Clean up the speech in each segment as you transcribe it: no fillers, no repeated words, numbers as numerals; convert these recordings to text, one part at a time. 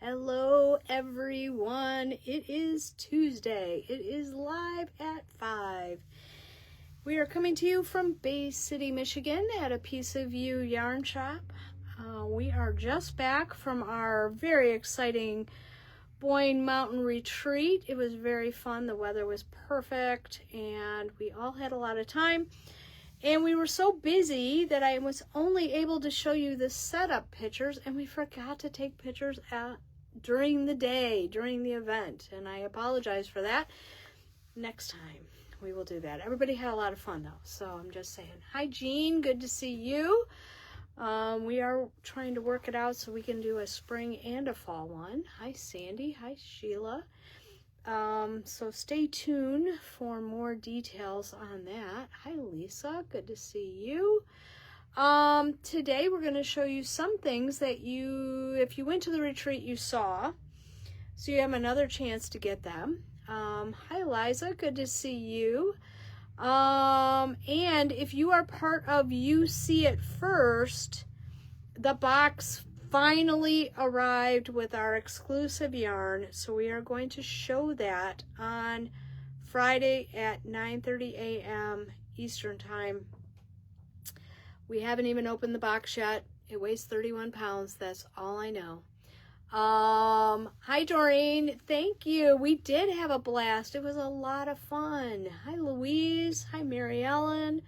Hello everyone, it is Tuesday. It is live at 5. We are coming to you from Bay City, Michigan at a Piece of You yarn shop. We are just back from our very exciting Boyne Mountain retreat. It was very fun. The weather was perfect and we all had a lot of time. And we were so busy that I was only able to show you the setup pictures, and we forgot to take pictures during the day, during the event. And I apologize for that. Next time we will do that. Everybody had a lot of fun though, so I'm just saying. Hi Jean, good to see you. We are trying to work it out so we can do a spring and a fall one. Hi Sandy, hi Sheila. So stay tuned for more details on that. Hi Lisa, good to see you. Today we're going to show you some things that if you went to the retreat, you saw. So you have another chance to get them. Hi Liza, good to see you. And if you are part of You See It First, the box finally arrived with our exclusive yarn, so we are going to show that on Friday at 9:30 a.m. Eastern Time. We haven't even opened the box yet. It weighs 31 pounds. That's all I know. Hi Doreen, thank you. We did have a blast. It was a lot of fun. Hi Louise. Hi Mary Ellen.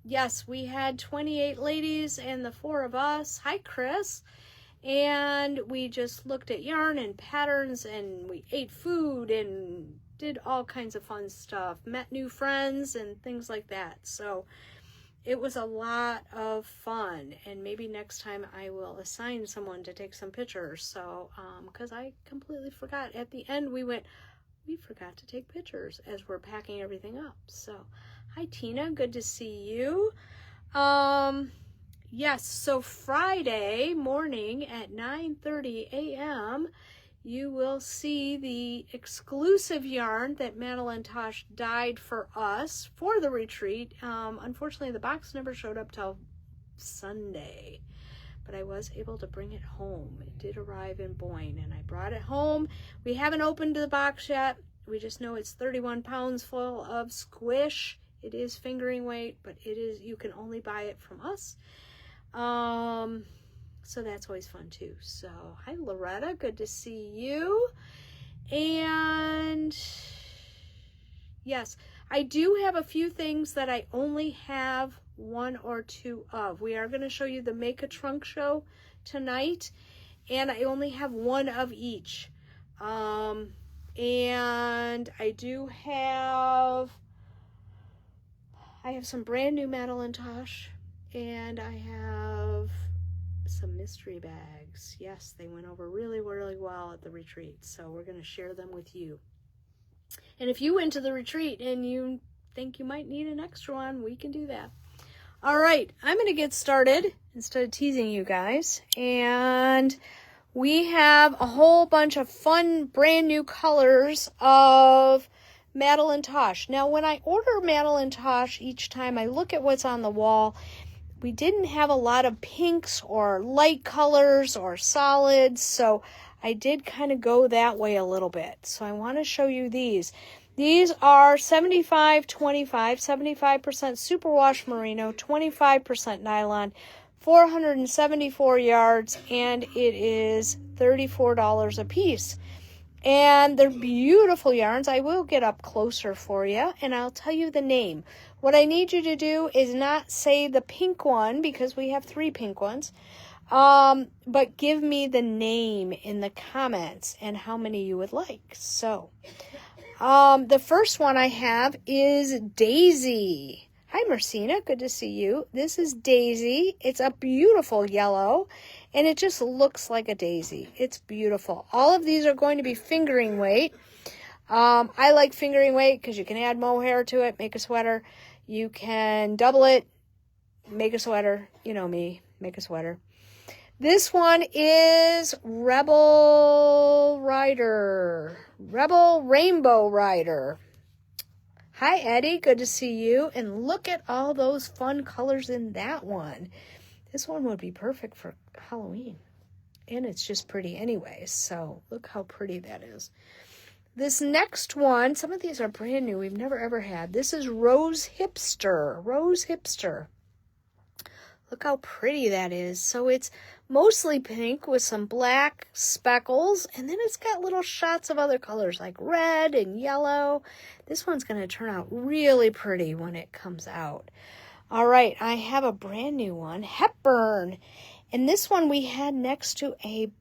Yes, we had 28 ladies and the 4 of us. Hi, Chris. And we just looked at yarn and patterns, and we ate food and did all kinds of fun stuff. Met new friends and things like that. So it was a lot of fun. And maybe next time I will assign someone to take some pictures. So, because I completely forgot. At the end, we forgot to take pictures as we're packing everything up. So, hi Tina, good to see you. Yes, so Friday morning at 9:30 a.m. you will see the exclusive yarn that Madeline Tosh dyed for us for the retreat. Unfortunately, the box never showed up till Sunday, but I was able to bring it home. It did arrive in Boyne, and I brought it home. We haven't opened the box yet. We just know it's 31 pounds full of squish. It is fingering weight, but you can only buy it from us. So that's always fun too. So, hi Loretta, good to see you. And yes, I do have a few things that I only have 1 or 2 of. We are going to show you the Make a Trunk show tonight, and I only have 1 of each. And I have some brand new Madeline Tosh, and I have some mystery bags. Yes, they went over really, really well at the retreat, so we're going to share them with you. And if you went to the retreat and you think you might need an extra one, we can do that. All right, I'm going to get started instead of teasing you guys. And we have a whole bunch of fun, brand new colors of Madeline Tosh. Now, when I order Madeline Tosh, each time I look at what's on the wall, we didn't have a lot of pinks or light colors or solids, so I did kind of go that way a little bit. So I want to show you these. These are 75-25, 75% superwash merino, 25% nylon, 474 yards, and it is $34 a piece. And they're beautiful yarns. I will get up closer for you, and I'll tell you the name. What I need you to do is not say the pink one, because we have 3 pink ones, but give me the name in the comments and how many you would like. So, the first one I have is Daisy. Hi, Marcina. Good to see you. This is Daisy. It's a beautiful yellow, and it just looks like a daisy. It's beautiful. All of these are going to be fingering weight. I like fingering weight because you can add mohair to it, make a sweater. You can double it, make a sweater. You know me, make a sweater. This one is Rebel Rainbow Rider. Hi, Eddie. Good to see you. And look at all those fun colors in that one. This one would be perfect for Halloween. and it's just pretty anyways. So look how pretty that is. This next one, some of these are brand new. We've never ever had. This is Rose Hipster. Rose Hipster. Look how pretty that is. So it's mostly pink with some black speckles, and then it's got little shots of other colors like red and yellow. This one's going to turn out really pretty when it comes out. All right, I have a brand new one, Hepburn. And this one we had next to a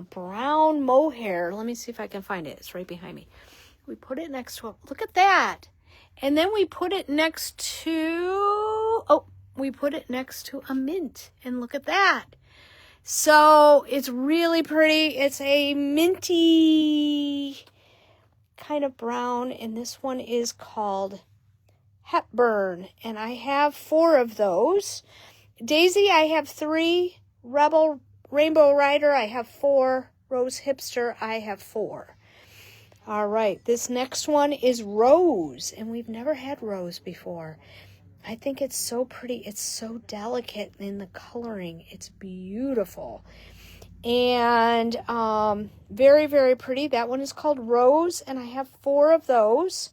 brown mohair. Let me see if I can find it. It's right behind me. We put it next to look at that. And then we put it next to, we put it next to a mint. And look at that. So it's really pretty. It's a minty kind of brown. And this one is called Hepburn. And I have 4 of those. Daisy, I have 3. Rebel Rainbow Rider, I have 4. Rose Hipster, I have 4. All right, this next one is Rose. And we've never had Rose before. I think it's so pretty. It's so delicate in the coloring. It's beautiful. And very, very pretty. That one is called Rose, and I have 4 of those.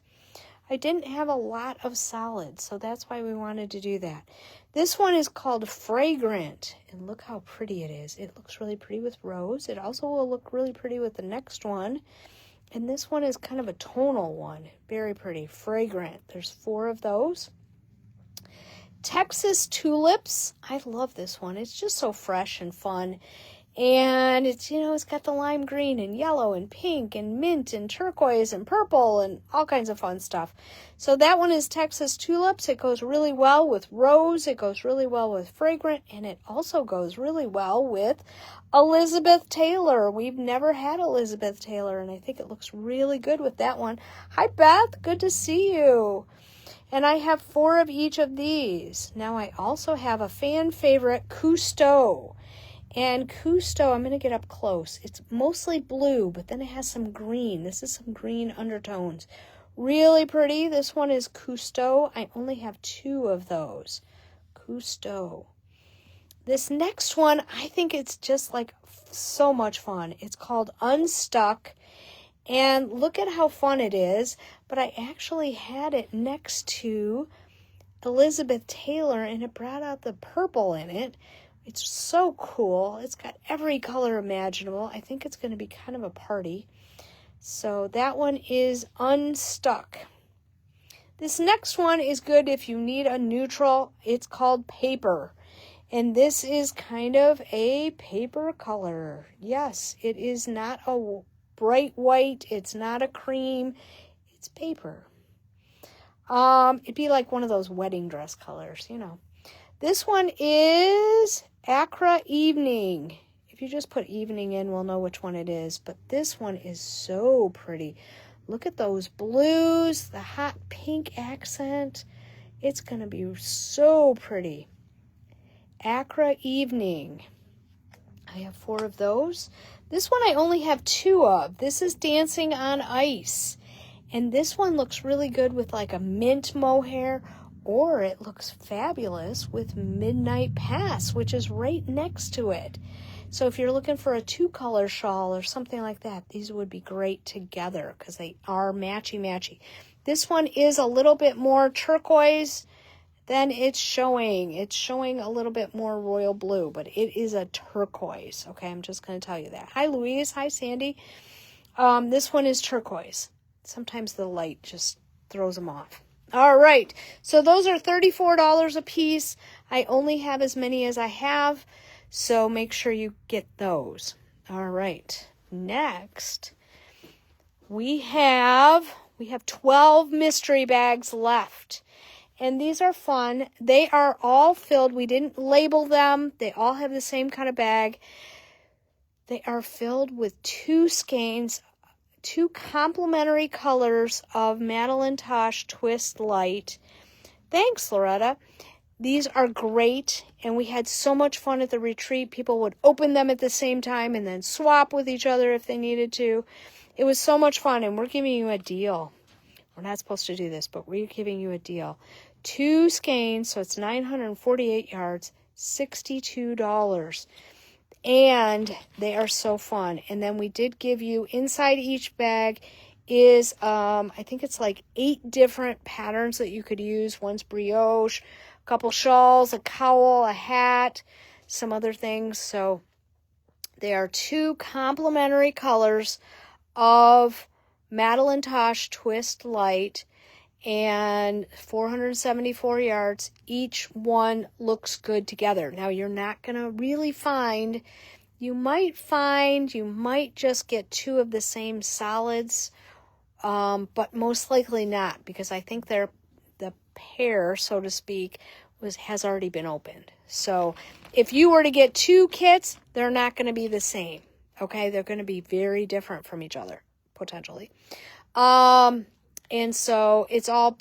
I didn't have a lot of solids, so that's why we wanted to do that. This one is called Fragrant, and look how pretty it is. It looks really pretty with Rose. It also will look really pretty with the next one. And this one is kind of a tonal one. Very pretty. Fragrant. There's 4 of those. Texas Tulips. I love this one. It's just so fresh and fun. And it's, it's got the lime green and yellow and pink and mint and turquoise and purple and all kinds of fun stuff. So that one is Texas Tulips. It goes really well with Rose. It goes really well with Fragrant. And it also goes really well with Elizabeth Taylor. We've never had Elizabeth Taylor, and I think it looks really good with that one. Hi, Beth. Good to see you. And I have 4 of each of these. Now I also have a fan favorite, Cousteau. And Cousteau, I'm going to get up close. It's mostly blue, but then it has some green. This is some green undertones. Really pretty. This one is Cousteau. I only have 2 of those. Cousteau. This next one, I think it's just like so much fun. It's called Unstuck. And look at how fun it is. But I actually had it next to Elizabeth Taylor, and it brought out the purple in it. It's so cool. It's got every color imaginable. I think it's going to be kind of a party. So that one is Unstuck. This next one is good if you need a neutral. It's called Paper. And this is kind of a paper color. Yes, it is not a bright white. It's not a cream. It's paper. It'd be like one of those wedding dress colors, This one is Accra Evening. If you just put evening in, we'll know which one it is. But this one is so pretty. Look at those blues, the hot pink accent. It's going to be so pretty. Accra Evening. I have 4 of those. This one I only have 2 of. This is Dancing on Ice. And this one looks really good with like a mint mohair, or it looks fabulous with Midnight Pass, which is right next to it. So if you're looking for a 2-color shawl or something like that, these would be great together because they are matchy-matchy. This one is a little bit more turquoise than it's showing. It's showing a little bit more royal blue, but it is a turquoise. Okay, I'm just going to tell you that. Hi, Louise. Hi, Sandy. This one is turquoise. Sometimes the light just throws them off. All right, so those are $34 a piece. I only have as many as I have, so make sure you get those. All right, next we have 12 mystery bags left, and these are fun. They are all filled. We didn't label them. They all have the same kind of bag. They are filled with 2 skeins, 2 complementary colors of Madeline Tosh Twist Light. Thanks, Loretta. These are great, and we had so much fun at the retreat. People would open them at the same time and then swap with each other if they needed to. It was so much fun, and we're giving you a deal. We're not supposed to do this, but we're giving you a deal. 2 skeins, so it's 948 yards, $62. and they are so fun. And then we did give you, inside each bag is, I think it's like 8 different patterns that you could use. One's brioche, a couple shawls, a cowl, a hat, some other things. So they are 2 complementary colors of Madeline Tosh Twist Light, and 474 yards. Each one looks good together. Now, you're not going to really find, you might just get 2 of the same solids, but most likely not, because I think the pair, so to speak, has already been opened. So if you were to get 2 kits, they're not going to be the same. Okay, they're going to be very different from each other, potentially. And so it's all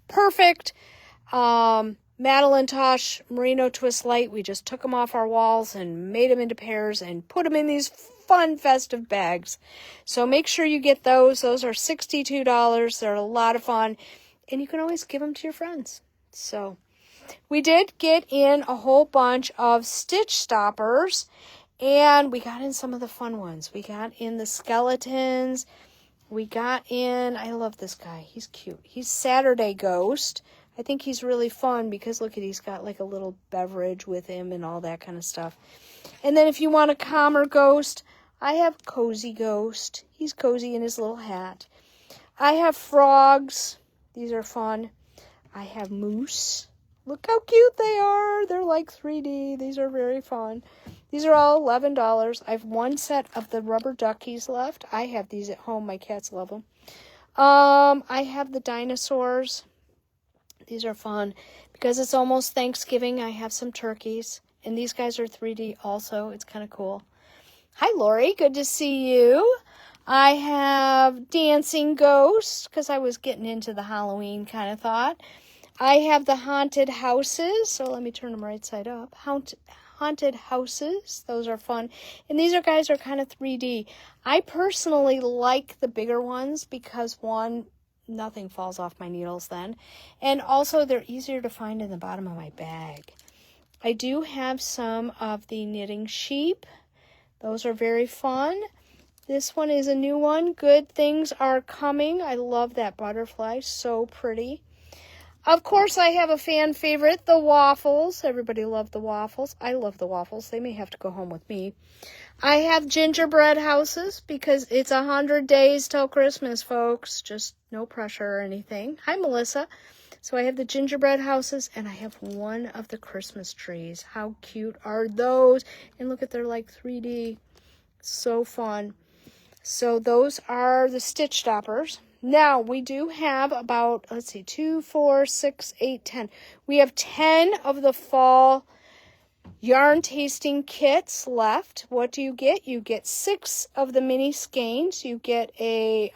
perfect. Madeline Tosh Merino Twist Light, we just took them off our walls and made them into pairs and put them in these fun festive bags. So make sure you get those. Those are $62. They're a lot of fun. And you can always give them to your friends. So we did get in a whole bunch of stitch stoppers, and we got in some of the fun ones. We got in the skeletons. We got in, I love this guy. He's cute. He's Saturday Ghost. I think he's really fun because look at, he's got like a little beverage with him and all that kind of stuff. And then if you want a calmer ghost, I have Cozy Ghost. He's cozy in his little hat. I have frogs. These are fun. I have moose. Look how cute they are. They're like 3D. These are very fun. These are all $11. I have 1 set of the rubber duckies left. I have these at home. My cats love them. I have the dinosaurs. These are fun. Because it's almost Thanksgiving, I have some turkeys. And these guys are 3D also. It's kind of cool. Hi, Lori. Good to see you. I have dancing ghosts because I was getting into the Halloween kind of thought. I have the haunted houses. So let me turn them right side up. Haunted houses. Those are fun. And these guys are kind of 3D. I personally like the bigger ones because, one, nothing falls off my needles then. And also they're easier to find in the bottom of my bag. I do have some of the knitting sheep. Those are very fun. This one is a new one. Good things are coming. I love that butterfly. So pretty. Of course, I have a fan favorite, the waffles. Everybody loved the waffles. I love the waffles. They may have to go home with me. I have gingerbread houses because it's 100 days till Christmas, folks. Just no pressure or anything. Hi, Melissa. So I have the gingerbread houses, and I have one of the Christmas trees. How cute are those? And look at, they're like 3D. So fun. So those are the stitch stoppers. Now, we do have about, 2, 4, 6, 8, 10. We have 10 of the fall yarn tasting kits left. What do you get? You get 6 of the mini skeins. You get a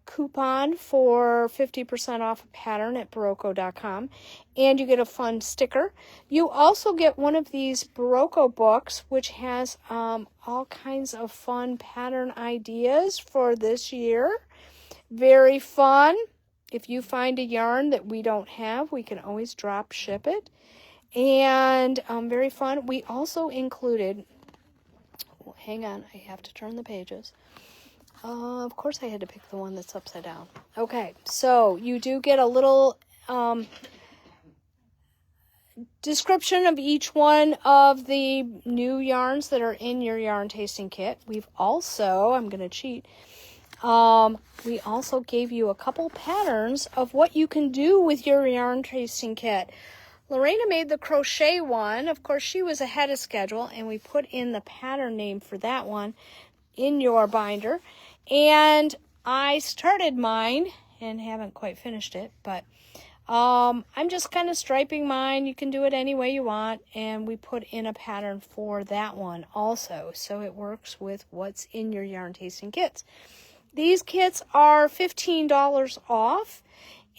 coupon for 50% off a pattern at Barocco.com. And you get a fun sticker. You also get one of these Barocco books, which has all kinds of fun pattern ideas for this year. Very fun. If you find a yarn that we don't have, we can always drop ship it. And very fun. We also included, hang on, I have to turn the pages. Of course I had to pick the one that's upside down. Okay, so you do get a little description of each one of the new yarns that are in your yarn tasting kit. We've also, I'm going to cheat, we also gave you a couple patterns of what you can do with your yarn tasting kit. Lorena made the crochet one. Of course, she was ahead of schedule, and we put in the pattern name for that one in your binder. And I started mine and haven't quite finished it, but I'm just kind of striping mine. You can do it any way you want, and we put in a pattern for that one also, so it works with what's in your yarn tasting kits. These kits are $15 off,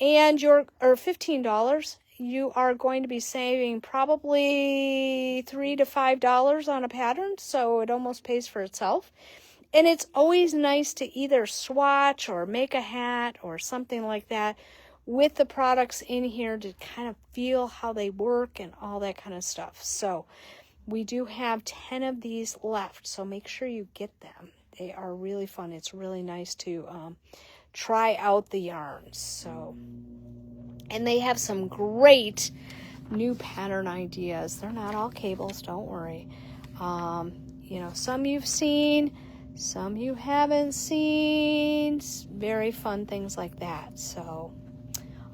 and $15. You are going to be saving probably $3 to $5 on a pattern, so it almost pays for itself. And it's always nice to either swatch or make a hat or something like that with the products in here to kind of feel how they work and all that kind of stuff. So We do have 10 of these left, so make sure you get them. They are really fun. It's really nice to try out the yarns. So, and they have some great new pattern ideas. They're not all cables, don't worry. Some you've seen, some you haven't seen. Very fun things like that. So,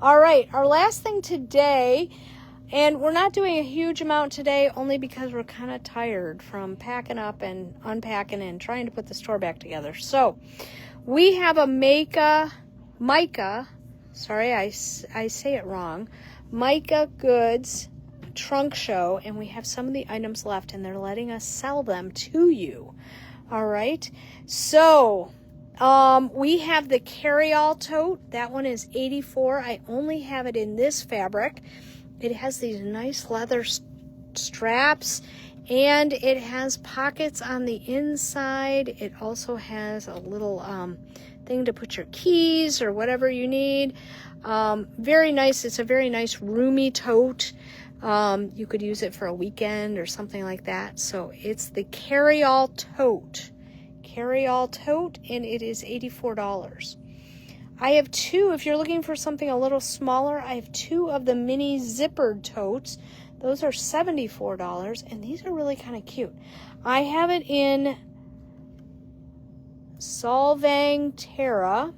all right, our last thing today, and we're not doing a huge amount today only because we're kind of tired from packing up and unpacking and trying to put the store back together. So we have a Mica, sorry, I say it wrong, Mica Goods trunk show, and we have some of the items left, and they're letting us sell them to you. All right, so we have the carry-all tote. That one is $84. I only have it in this fabric. It has these nice leather straps, and it has pockets on the inside. It also has a little thing to put your keys or whatever you need. Very nice. It's a very nice roomy tote. You could use it for a weekend or something like that. So it's the carry-all tote. Carry-all tote, and it is $84. I have two, if you're looking for something a little smaller, I have two of the mini zippered totes. Those are $74, and these are really kind of cute. I have it in Solvang Terra,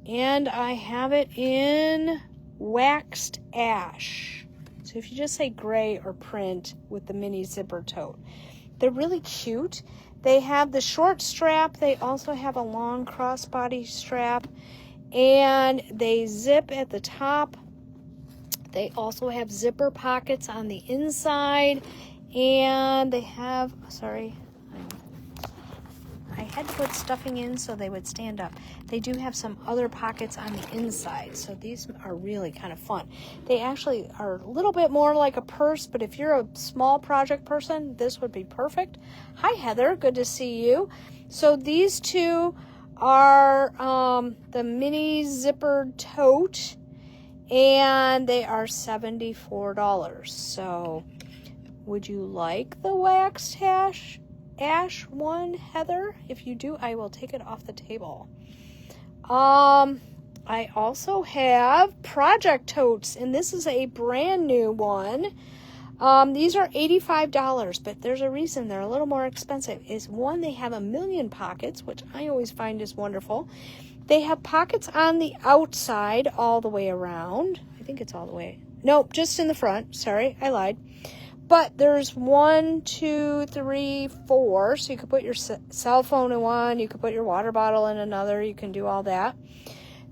and I have it in Waxed Ash. So if you just say gray or print with the mini zipper tote. They're really cute. They have the short strap. They also have a long crossbody strap. And they zip at the top. They also have zipper pockets on the inside. And they have, sorry, I had to put stuffing in so they would stand up. They do have some other pockets on the inside. So these are really kind of fun. They actually are a little bit more like a purse, but if you're a small project person, this would be perfect. Hi, Heather. Good to see you. So these two are the mini zippered tote, and they are $74. So would you like the waxed ash one, Heather? If you do, I will take it off the table. I also have project totes, and this is a brand new one. These are $85, but there's a reason they're a little more expensive. Is one, they have 1,000,000 pockets, which I always find is wonderful. They have pockets on the outside all the way around. I think it's all the way. Nope, just in the front. Sorry, I lied. But there's 1, 2, 3, 4. So you could put your cell phone in one. You could put your water bottle in another. You can do all that.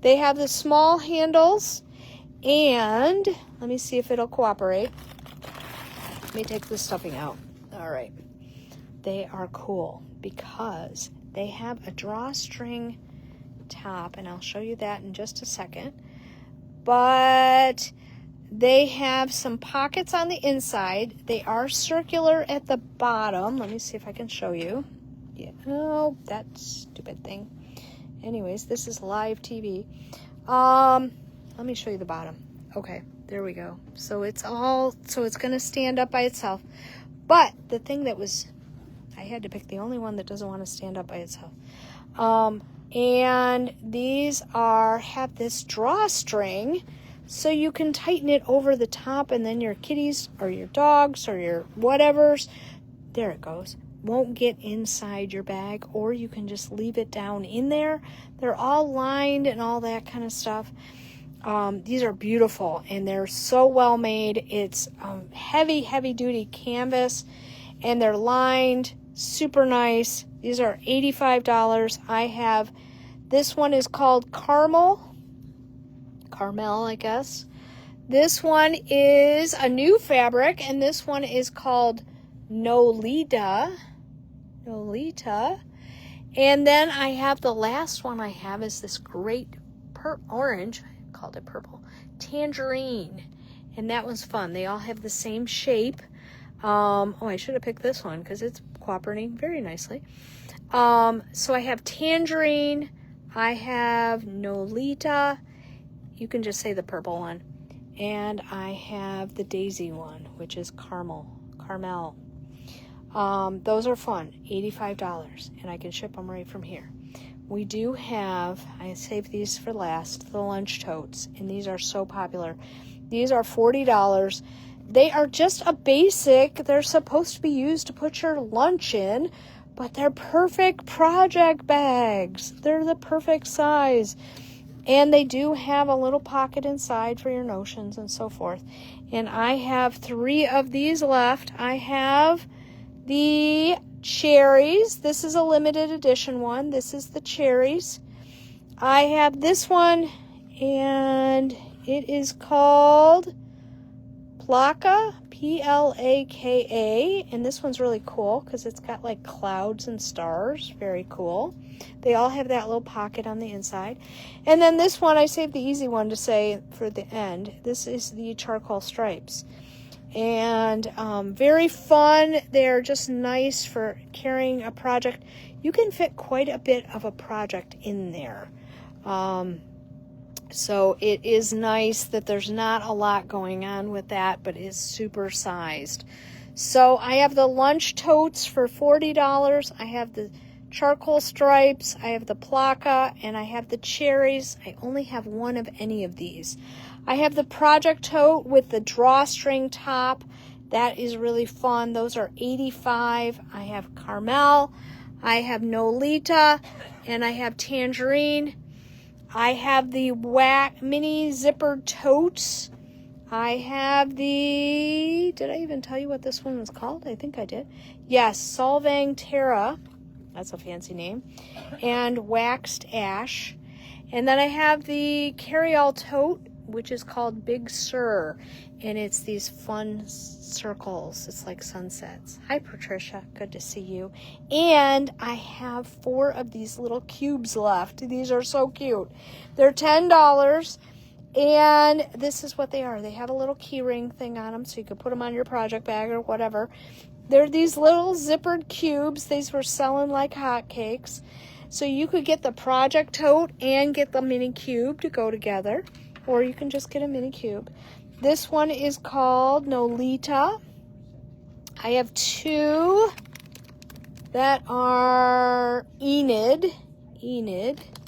They have the small handles. And let me see if it'll cooperate. Let me take the stuffing out. All right. They are cool because they have a drawstring top, and I'll show you that in just a second. But they have some pockets on the inside. They are circular at the bottom. Let me see if I can show you. Yeah. Oh, that stupid thing. Anyways, this is live TV. Let me show you the bottom. Okay. There we go. So it's going to stand up by itself. But the thing that was, I had to pick the only one that doesn't want to stand up by itself. And these have this drawstring, so you can tighten it over the top, and then your kitties or your dogs or your whatevers, there it goes, won't get inside your bag, or you can just leave it down in there. They're all lined and all that kind of stuff. These are beautiful, and they're so well made. It's heavy duty canvas, and they're lined, super nice. These are $85. I have, this one is called Caramel, I guess. This one is a new fabric, and this one is called Nolita. And then I have the last one I have is this great orange, I called it purple, tangerine. And that one's fun. They all have the same shape. I should have picked this one because it's cooperating very nicely. So I have tangerine, I have Nolita, you can just say the purple one, and I have the daisy one, which is caramel. Those are fun, $85, and I can ship them right from here. We do have, I saved these for last, the lunch totes, and these are so popular. These are $40. They are just a basic, they're supposed to be used to put your lunch in, but they're perfect project bags. They're the perfect size. And they do have a little pocket inside for your notions and so forth. And I have 3 of these left. I have the cherries. This is a limited edition one. This is the cherries. I have this one, and it is called Plaka, Plaka, and this one's really cool because it's got like clouds and stars. Very cool. They all have that little pocket on the inside. And then this one, I saved the easy one to say for the end. This is the charcoal stripes. And very fun. They're just nice for carrying a project. You can fit quite a bit of a project in there. So it is nice that there's not a lot going on with that, but it's super sized. So I have the lunch totes for $40. I have the charcoal stripes. I have the Plaka, and I have the cherries. I only have one of any of these. I have the project tote with the drawstring top. That is really fun. Those are $85. I have caramel. I have Nolita, and I have tangerine. I have the mini zippered totes. I have the, did I even tell you what this one was called? I think I did. Yes, Solvang Terra. That's a fancy name. And waxed ash. And then I have the carry-all tote, which is called Big Sur, and it's these fun circles. It's like sunsets. Hi, Patricia. Good to see you. And I have 4 of these little cubes left. These are so cute. They're $10, and this is what they are. They have a little key ring thing on them, so you can put them on your project bag or whatever. They're these little zippered cubes. These were selling like hotcakes. So you could get the project tote and get the mini cube to go together. Or you can just get a mini cube. This one is called Nolita. I have 2 that are Enid.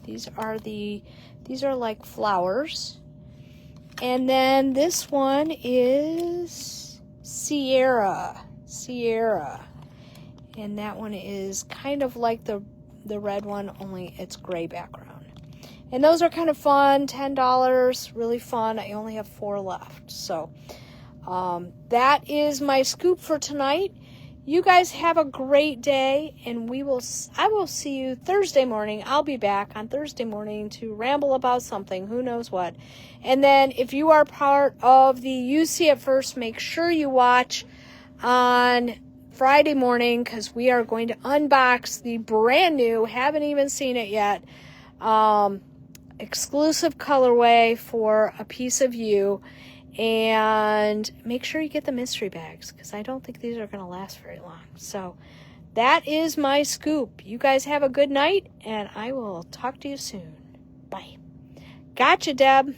These are like flowers. And then this one is Sierra. And that one is kind of like the red one, only it's gray background. And those are kind of fun, $10, really fun. I only have 4 left. So that is my scoop for tonight. You guys have a great day, and I will see you Thursday morning. I'll be back on Thursday morning to ramble about something, who knows what. And then if you are part of the You See It First, make sure you watch on Friday morning, because we are going to unbox the brand new, haven't even seen it yet, exclusive colorway for A Piece of You. And make sure you get the mystery bags, because I don't think these are going to last very long. So that is my scoop. You guys have a good night, and I will talk to you soon. Bye. Gotcha, Deb.